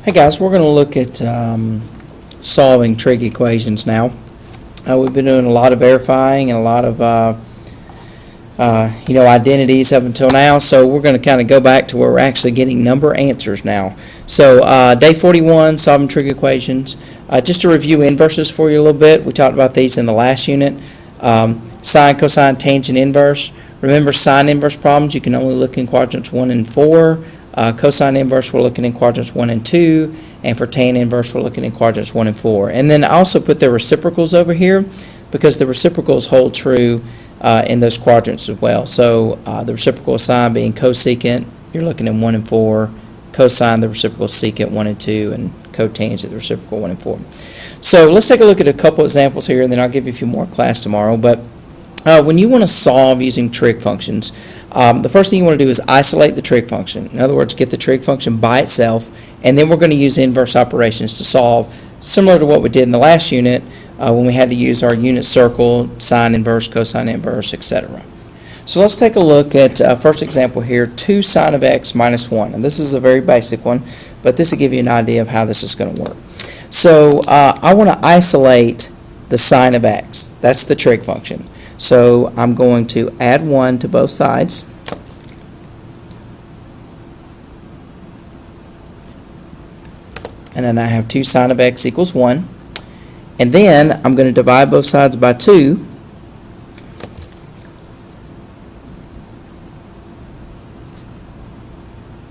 Hey guys, we're going to look at solving trig equations now. We've been doing a lot of verifying and a lot of identities up until now, so we're going to kind of go back to where we're actually getting number answers now. So day 41, solving trig equations. Just to review inverses for you a little bit, we talked about these in the last unit. Sine, cosine, tangent, inverse. Remember, sine inverse problems, you can only look in quadrants 1 and 4. Cosine inverse, we're looking in quadrants 1 and 2, and for tan inverse, we're looking in quadrants 1 and 4. And then I also put the reciprocals over here because the reciprocals hold true in those quadrants as well. So the reciprocal of sine being cosecant, you're looking in 1 and 4, cosine, the reciprocal secant, 1 and 2, and cotangent, the reciprocal 1 and 4. So let's take a look at a couple examples here, and then I'll give you a few more class tomorrow. But when you want to solve using trig functions, the first thing you want to do is isolate the trig function. In other words, get the trig function by itself, and then we're going to use inverse operations to solve, similar to what we did in the last unit when we had to use our unit circle, sine inverse, cosine inverse, etc. So let's take a look at first example here, 2 sine of x minus 1. And this is a very basic one, but this will give you an idea of how this is going to work. So I want to isolate the sine of x. That's the trig function. So I'm going to add 1 to both sides. And then I have 2 sine of x equals 1. And then I'm going to divide both sides by 2.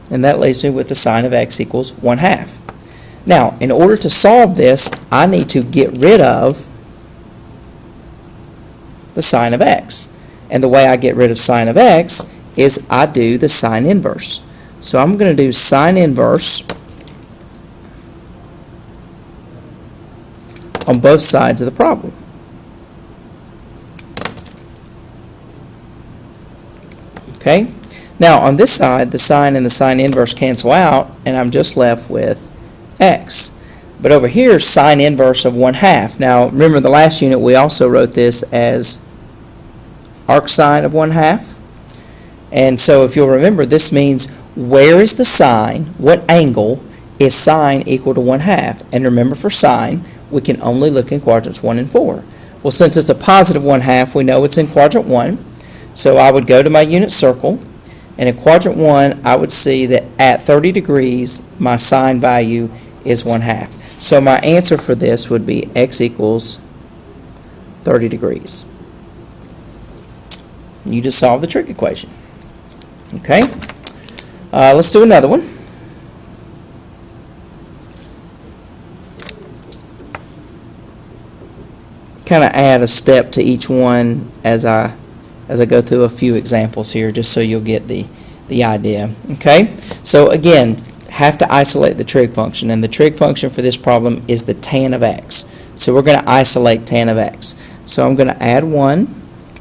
And that leaves me with the sine of x equals 1/2. Now, in order to solve this, I need to get rid of the sine of x. And the way I get rid of sine of x is I do the sine inverse. So I'm going to do sine inverse on both sides of the problem. Okay? Now on this side, the sine and the sine inverse cancel out, and I'm just left with x. But over here, sine inverse of 1/2. Now remember, the last unit we also wrote this as arc sine of 1/2. And so if you'll remember, this means where is the sine, what angle is sine equal to 1/2? And remember, for sine, we can only look in quadrants 1 and 4. Well, since it's a positive 1/2, we know it's in quadrant 1. So I would go to my unit circle, and in quadrant 1, I would see that at 30 degrees, my sine value is 1/2. So my answer for this would be x equals 30 degrees. You just solve the trig equation. Okay? Let's do another one. Kind of add a step to each one as I go through a few examples here, just so you'll get the idea. Okay? So again, have to isolate the trig function, and the trig function for this problem is the tan of x. So we're going to isolate tan of x. So I'm going to add 1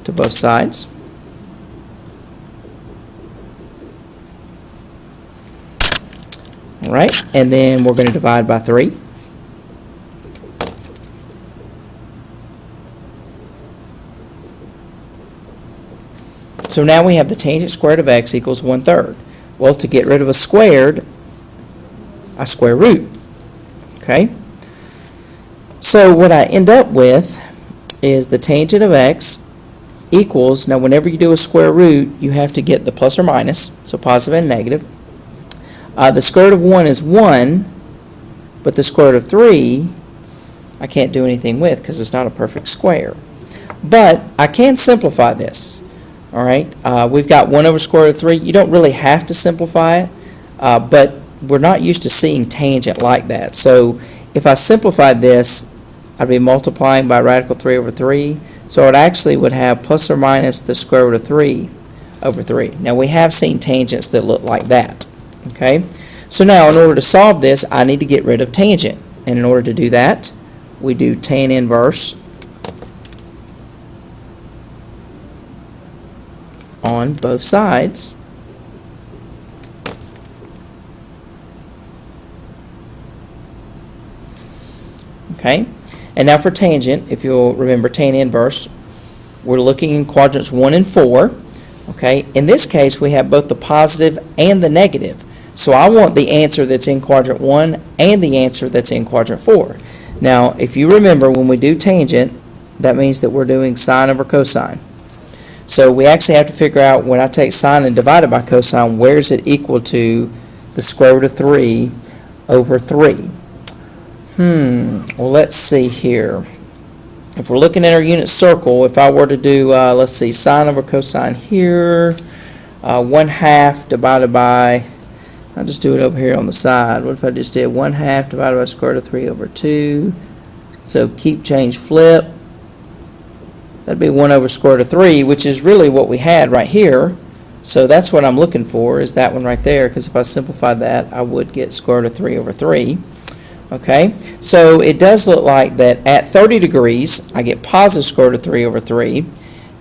to both sides. Alright, and then we're going to divide by 3. So now we have the tangent squared of x equals 1/3. Well, to get rid of a squared, I square root. Okay? So what I end up with is the tangent of x equals, now whenever you do a square root, you have to get the plus or minus, so positive and negative. The square root of 1 is 1, but the square root of 3 I can't do anything with because it's not a perfect square. But I can simplify this. Alright, we've got 1 over square root of 3. You don't really have to simplify it, but we're not used to seeing tangent like that. So if I simplified this, I'd be multiplying by radical 3 over 3. So it actually would have plus or minus the square root of 3 over 3. Now we have seen tangents that look like that. Okay, so now in order to solve this, I need to get rid of tangent. And in order to do that, we do tan inverse on both sides. Okay, and now for tangent, if you'll remember tan inverse, we're looking in quadrants 1 and 4. Okay, in this case we have both the positive and the negative. So I want the answer that's in quadrant 1 and the answer that's in quadrant 4. Now, if you remember, when we do tangent, that means that we're doing sine over cosine. So we actually have to figure out, when I take sine and divide it by cosine, where is it equal to the square root of 3 over 3? Well, let's see here. If we're looking at our unit circle, if I were to do, let's see, sine over cosine here, 1/2 divided by, I'll just do it over here on the side. What if I just did 1/2 divided by square root of 3 over 2? So keep, change, flip. That'd be 1 over square root of 3, which is really what we had right here. So that's what I'm looking for, is that one right there, because if I simplified that, I would get square root of 3 over 3. Okay, so it does look like that at 30 degrees, I get positive square root of 3 over 3.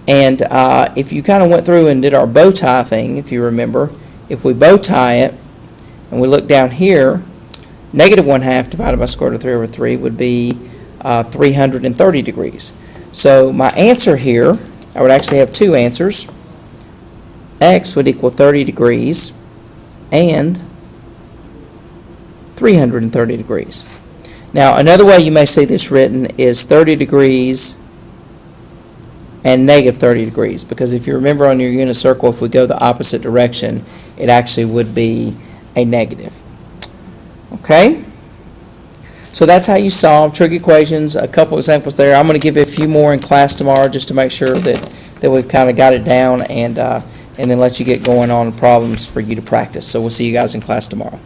And if you kind of went through and did our bow tie thing, if you remember, if we bow tie it, and we look down here, negative 1/2 divided by square root of 3 over 3 would be 330 degrees. So my answer here, I would actually have two answers. X would equal 30 degrees and 330 degrees. Now, another way you may see this written is 30 degrees and negative 30 degrees, because if you remember on your unit circle, if we go the opposite direction, it actually would be a negative. Okay? So that's how you solve trig equations. A couple examples there. I'm going to give you a few more in class tomorrow just to make sure that we've kind of got it down, and then let you get going on problems for you to practice. So we'll see you guys in class tomorrow.